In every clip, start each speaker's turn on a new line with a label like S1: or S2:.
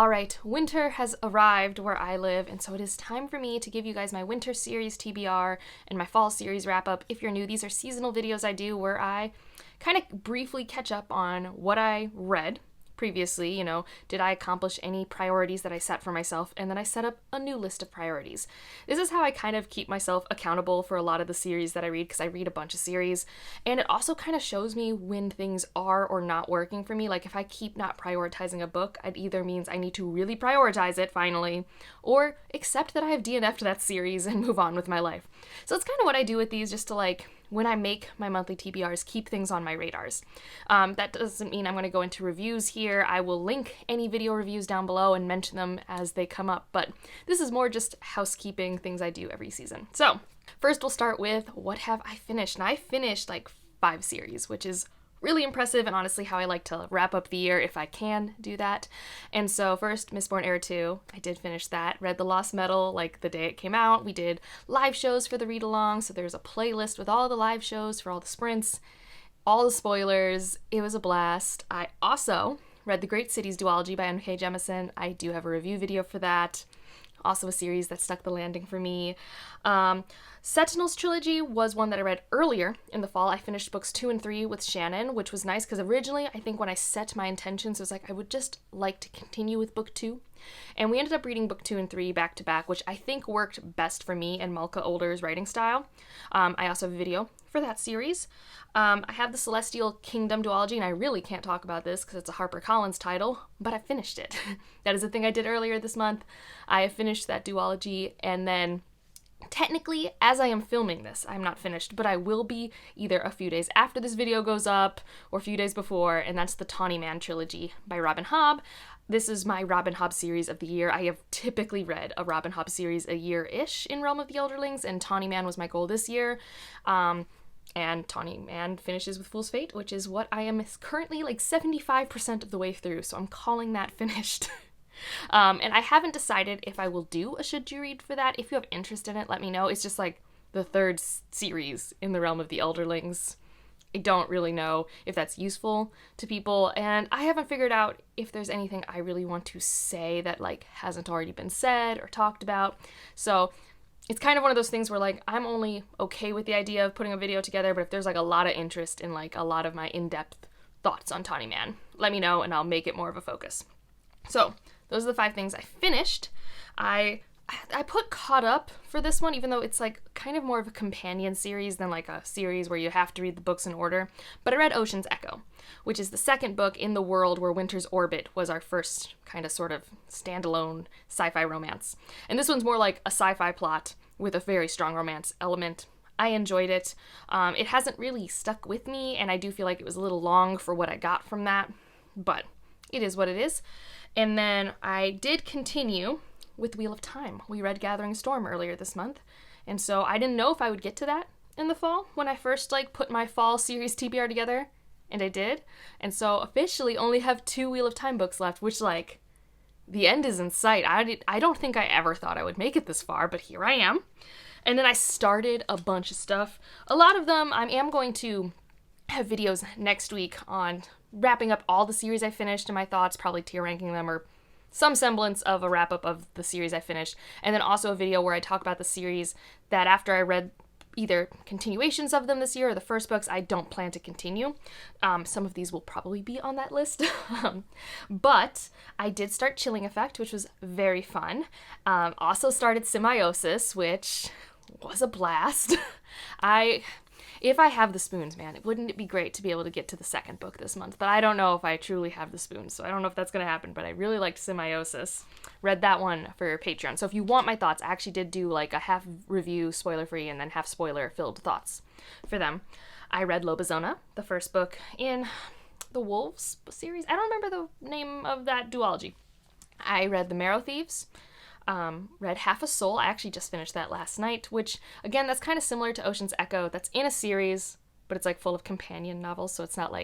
S1: Alright, winter has arrived where I live, and so it is time for me to give you guys my winter series TBR and my fall series wrap up. If you're new, these are seasonal videos I do where I kind of briefly catch up on what I read previously, did I accomplish any priorities that I set for myself, and then I set up a new list of priorities. This is how I kind of keep myself accountable for a lot of the series that I read, because I read a bunch of series, and it also kind of shows me when things are or not working for me. Like if I keep not prioritizing a book, it either means I need to really prioritize it finally, or accept that I have DNF'd that series and move on with my life. So it's kind of what I do with these, just to when I make my monthly TBRs, keep things on my radars. That doesn't mean I'm going to go into reviews here. I will link any video reviews down below and mention them as they come up, but this is more just housekeeping things I do every season. So first we'll start with what have I finished? And I finished 5 series, which is really impressive, and honestly how I like to wrap up the year if I can do that. And so first, Mistborn Heir 2, I did finish that. Read The Lost Metal the day it came out. We did live shows for the read-along, so there's a playlist with all the live shows for all the sprints, all the spoilers. It was a blast. I also read The Great Cities duology by N.K. Jemisin. I do have a review video for that. Also a series that stuck the landing for me. Sentinels trilogy was one that I read earlier in the fall. I finished books 2 and 3 with Shannon, which was nice because originally I think when I set my intentions, it was I would just like to continue with book 2. And we ended up reading book 2 and 3 back to back, which I think worked best for me and Malka Older's writing style. I also have a video for that series. I have the Celestial Kingdom duology, and I really can't talk about this because it's a HarperCollins title, but I finished it. That is a thing I did earlier this month. I have finished that duology, and then technically, as I am filming this, I'm not finished, but I will be either a few days after this video goes up or a few days before, and that's the Tawny Man trilogy by Robin Hobb. This is my Robin Hobb series of the year. I have typically read a Robin Hobb series a year-ish in Realm of the Elderlings, and Tawny Man was my goal this year. And Tawny Man finishes with Fool's Fate, which is what I am currently 75% of the way through, so I'm calling that finished. And I haven't decided if I will do a should you read for that. If you have interest in it, let me know. It's just the third series in the Realm of the Elderlings. I don't really know if that's useful to people, and I haven't figured out if there's anything I really want to say that hasn't already been said or talked about. So it's kind of one of those things where I'm only okay with the idea of putting a video together, but if there's a lot of interest in a lot of my in-depth thoughts on Tawny Man, let me know and I'll make it more of a focus. So those are the 5 things I finished. I put caught up for this one, even though it's kind of more of a companion series than a series where you have to read the books in order. But I read Ocean's Echo, which is the second book in the world where Winter's Orbit was our first kind of sort of standalone sci-fi romance. And this one's more like a sci-fi plot with a very strong romance element. I enjoyed it. It hasn't really stuck with me, and I do feel like it was a little long for what I got from that, but it is what it is. And then I did continue with Wheel of Time. We read Gathering Storm earlier this month, and so I didn't know if I would get to that in the fall when I first put my fall series TBR together, and I did. And so officially only have 2 Wheel of Time books left, which the end is in sight. I don't think I ever thought I would make it this far, but here I am. And then I started a bunch of stuff. A lot of them I am going to have videos next week on wrapping up all the series I finished and my thoughts, probably tier ranking them or some semblance of a wrap-up of the series I finished, and then also a video where I talk about the series that after I read either continuations of them this year or the first books, I don't plan to continue. Some of these will probably be on that list. But I did start Chilling Effect, which was very fun. Also started Symbiosis, which was a blast. If I have the spoons, man, wouldn't it be great to be able to get to the second book this month? But I don't know if I truly have the spoons, so I don't know if that's going to happen, but I really liked Symbiosis. Read that one for Patreon. So if you want my thoughts, I actually did do a half review spoiler-free and then half spoiler-filled thoughts for them. I read Lobezona, the first book in the Wolves series. I don't remember the name of that duology. I read The Marrow Thieves. Read Half a Soul. I actually just finished that last night, which, again, that's kind of similar to Ocean's Echo. That's in a series, but it's full of companion novels, so it's not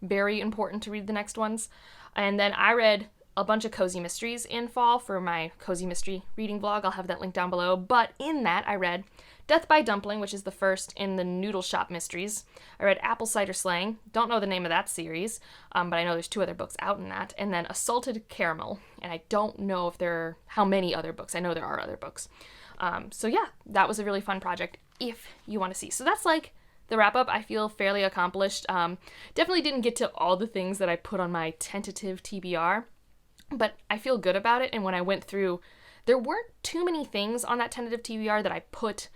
S1: very important to read the next ones. And then I read a bunch of cozy mysteries in fall for my cozy mystery reading vlog. I'll have that link down below. But in that, I read Death by Dumpling, which is the first in the Noodle Shop Mysteries. I read Apple Cider Slang. Don't know the name of that series, but I know there's 2 other books out in that. And then Assaulted Caramel, and I don't know if there are how many other books. I know there are other books. So yeah, that was a really fun project if you want to see. So that's like the wrap up. I feel fairly accomplished. Definitely didn't get to all the things that I put on my tentative TBR, but I feel good about it. And when I went through, there weren't too many things on that tentative TBR that I put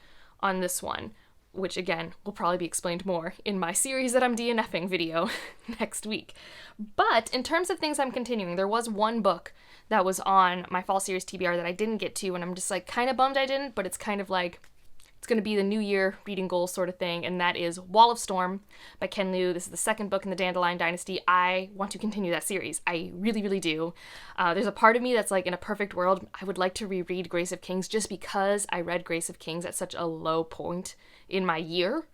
S1: on this one, which again will probably be explained more in my series that I'm DNFing video next week. But in terms of things I'm continuing, there was one book that was on my fall series TBR that I didn't get to, and I'm just like kind of bummed I didn't, but it's kind of like it's going to be the new year reading goal sort of thing, and that is Wall of Storm by Ken Liu. This is the second book in the Dandelion Dynasty. I want to continue that series. I really, really do. There's a part of me that's like, in a perfect world, I would like to reread Grace of Kings just because I read Grace of Kings at such a low point in my year.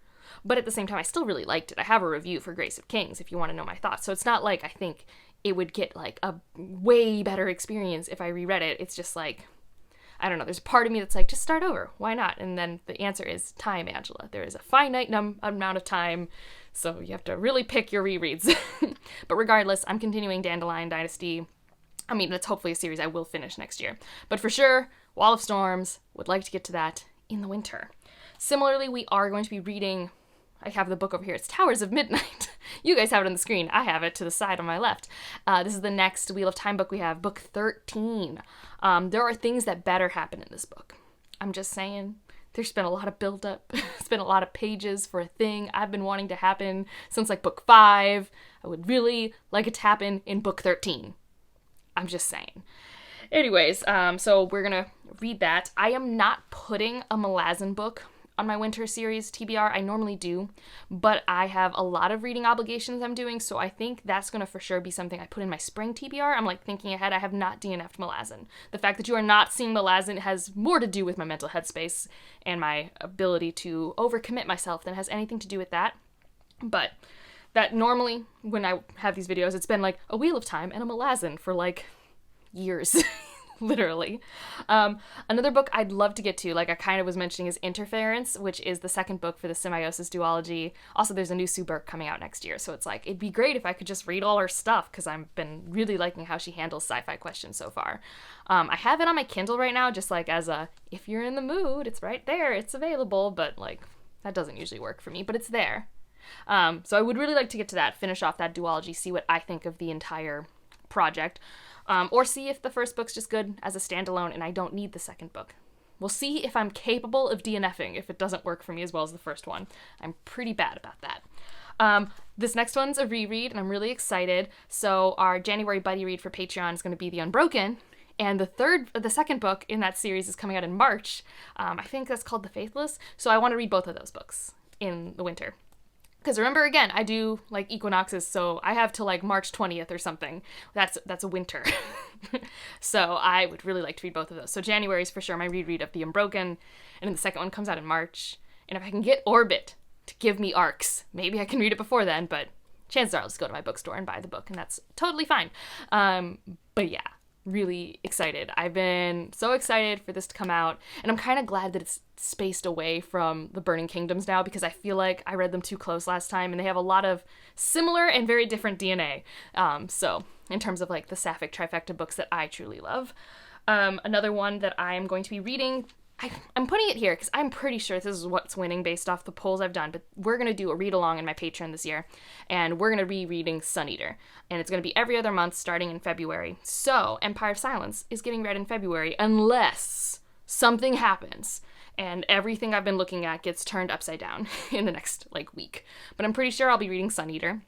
S1: But at the same time, I still really liked it. I have a review for Grace of Kings if you want to know my thoughts. So it's not like I think it would get like a way better experience if I reread it. It's just like, I don't know, there's a part of me that's like, just start over. Why not? And then the answer is time, Angela. There is a finite amount of time, so you have to really pick your rereads. But regardless, I'm continuing Dandelion Dynasty. I mean, that's hopefully a series I will finish next year. But for sure, Wall of Storms, would like to get to that in the winter. Similarly, we are going to be reading, I have the book over here, it's Towers of Midnight. You guys have it on the screen. I have it to the side on my left. This is the next Wheel of Time book we have, book 13. There are things that better happen in this book. I'm just saying, there's been a lot of build-up. It's been a lot of pages for a thing I've been wanting to happen since like book 5. I would really like it to happen in book 13. I'm just saying. Anyways, so we're gonna read that. I am not putting a Malazan book on my winter series TBR. I normally do, but I have a lot of reading obligations I'm doing, so I think that's going to for sure be something I put in my spring TBR. I'm like thinking ahead. I have not DNF'd Malazan. The fact that you are not seeing Malazan has more to do with my mental headspace and my ability to overcommit myself than it has anything to do with that. But that normally, when I have these videos, it's been like a Wheel of Time and a Malazan for like years. Literally. Another book I'd love to get to, like I kind of was mentioning, is Interference, which is the second book for the Symbiosis duology. Also, there's a new Sue Burke coming out next year, so it's like, it'd be great if I could just read all her stuff, because I've been really liking how she handles sci-fi questions so far. I have it on my Kindle right now, just like as a, if you're in the mood, it's right there, it's available, but like, that doesn't usually work for me, but it's there. So I would really like to get to that, finish off that duology, see what I think of the entire project. Or see if the first book's just good as a standalone and I don't need the second book. We'll see if I'm capable of DNFing if it doesn't work for me as well as the first one. I'm pretty bad about that. This next one's a reread, and I'm really excited. So our January buddy read for Patreon is going to be The Unbroken, and the second book in that series is coming out in March. I think that's called The Faithless. So I want to read both of those books in the winter. Because remember, again, I do like equinoxes, so I have till like March 20th or something. That's a winter. So I would really like to read both of those. So January is for sure my reread of The Unbroken, and then the second one comes out in March. And if I can get Orbit to give me arcs, maybe I can read it before then, but chances are I'll just go to my bookstore and buy the book, and that's totally fine. But yeah, really excited. I've been so excited for this to come out, and I'm kind of glad that it's spaced away from the Burning Kingdoms now, because I feel like I read them too close last time, and they have a lot of similar and very different DNA. So in terms of like the Sapphic trifecta books that I truly love. Another one that I'm going to be reading, I'm putting it here because I'm pretty sure this is what's winning based off the polls I've done, but we're going to do a read-along in my Patreon this year, and we're going to be reading Sun Eater, and it's going to be every other month starting in February. So Empire of Silence is getting read in February unless something happens and everything I've been looking at gets turned upside down in the next like week. But I'm pretty sure I'll be reading Sun Eater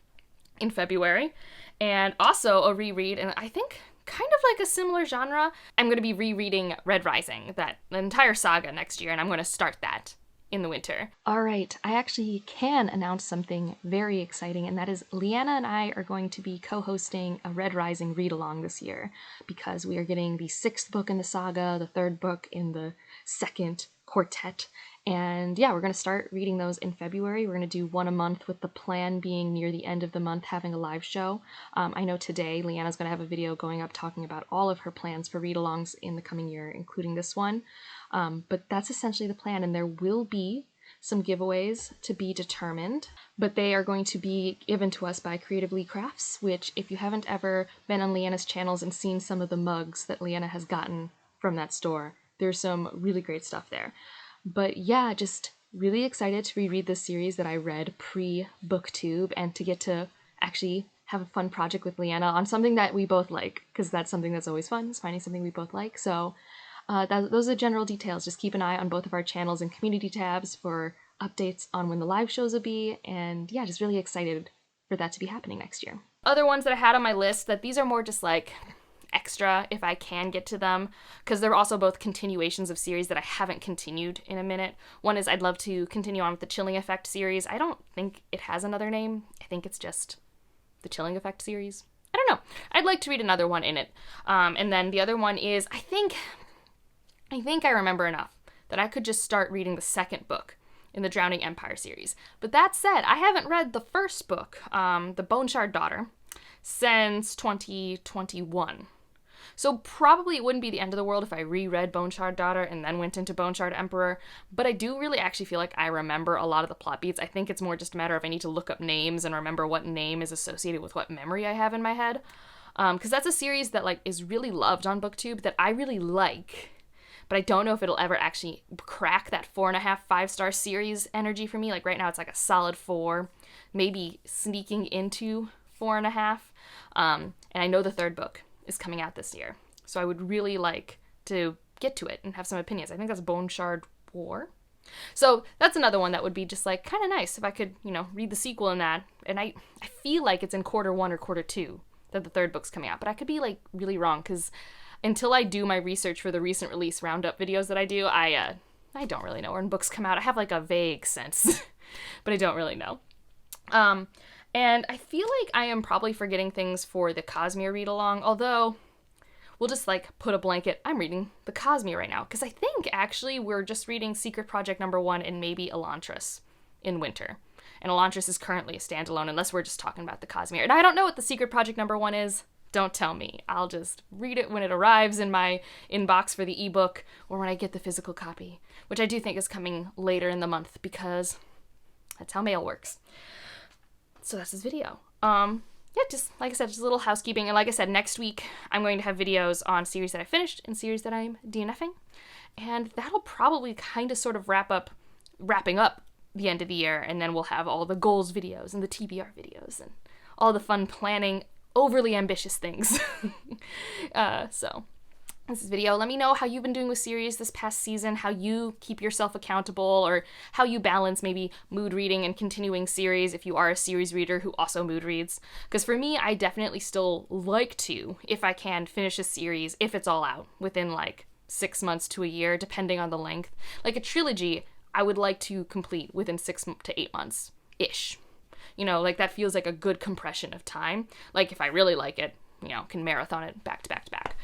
S1: in February, and also a reread, and I think kind of like a similar genre, I'm going to be rereading Red Rising, that entire saga next year, and I'm going to start that in the winter. All right, I actually can announce something very exciting, and that is Leanna and I are going to be co-hosting a Red Rising read-along this year, because we are getting the 6th book in the saga, the 3rd book in the 2nd quartet, and yeah, we're going to start reading those in February. We're going to do one a month, with the plan being near the end of the month having a live show. I know today Leanna's going to have a video going up talking about all of her plans for read-alongs in the coming year, including this one. But that's essentially the plan, and there will be some giveaways to be determined, but they are going to be given to us by Creatively Crafts, which, if you haven't ever been on Leanna's channels and seen some of the mugs that Leanna has gotten from that store, there's some really great stuff there. But yeah, just really excited to reread this series that I read pre-booktube and to get to actually have a fun project with Leanna on something that we both like, because that's something that's always fun, is finding something we both like. So those are the general details. Just keep an eye on both of our channels and community tabs for updates on when the live shows will be. And yeah, just really excited for that to be happening next year. Other ones that I had on my list, that these are more just like extra if I can get to them, because they're also both continuations of series that I haven't continued in a minute. One is I'd love to continue on with the Chilling Effect series. I don't think it has another name. I think it's just the Chilling Effect series. I don't know. I'd like to read another one in it. And then the other one is, I think I remember enough that I could just start reading the second book in the Drowning Empire series. But that said, I haven't read the first book, The Bone Shard Daughter, since 2021. So probably it wouldn't be the end of the world if I reread Bone Shard Daughter and then went into Bone Shard Emperor, but I do really actually feel like I remember a lot of the plot beats. I think it's more just a matter of I need to look up names and remember what name is associated with what memory I have in my head. Because that's a series that like is really loved on BookTube that I really like, but I don't know if it'll ever actually crack that 4.5, 5-star series energy for me. Like right now it's like a solid 4, maybe sneaking into 4.5. And I know the third book is coming out this year, so I would really like to get to it and have some opinions. I think that's Bone Shard War. So that's another one that would be just like kind of nice if I could, read the sequel in that. And I feel like it's in Q1 or Q2 that the third book's coming out, but I could be like really wrong, because until I do my research for the recent release roundup videos that I do, I don't really know when books come out. I have like a vague sense, but I don't really know. And I feel like I am probably forgetting things for the Cosmere read-along, although we'll just like put a blanket. I'm reading the Cosmere right now, because I think actually we're just reading Secret Project #1 and maybe Elantris in winter. And Elantris is currently a standalone, unless we're just talking about the Cosmere. And I don't know what the Secret Project #1 is. Don't tell me. I'll just read it when it arrives in my inbox for the ebook, or when I get the physical copy, which I do think is coming later in the month, because that's how mail works. So that's this video. Yeah, just like I said, just a little housekeeping. And like I said, next week I'm going to have videos on series that I finished and series that I'm DNFing. And that'll probably kind of sort of wrapping up the end of the year. And then we'll have all the goals videos and the TBR videos and all the fun planning, overly ambitious things. So this is video. Let me know how you've been doing with series this past season, how you keep yourself accountable, or how you balance maybe mood reading and continuing series if you are a series reader who also mood reads. Because for me, I definitely still like to, if I can, finish a series, if it's all out, within like 6 months to a year, depending on the length. Like a trilogy, I would like to complete within 6 to 8 months-ish. Like that feels like a good compression of time. Like if I really like it, can marathon it back to back to back.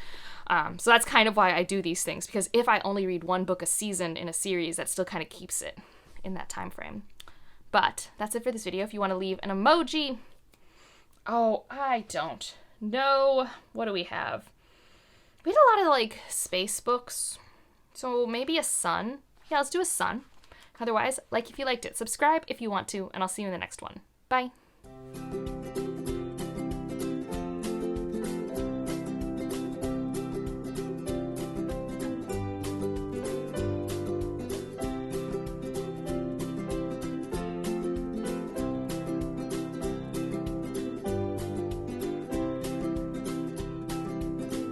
S1: So that's kind of why I do these things, because if I only read one book a season in a series, that still kind of keeps it in that time frame. But that's it for this video. If you want to leave an emoji. Oh, I don't know. What do we have? We had a lot of like space books. So maybe a sun. Yeah, let's do a sun. Otherwise, like if you liked it, subscribe if you want to, and I'll see you in the next one. Bye.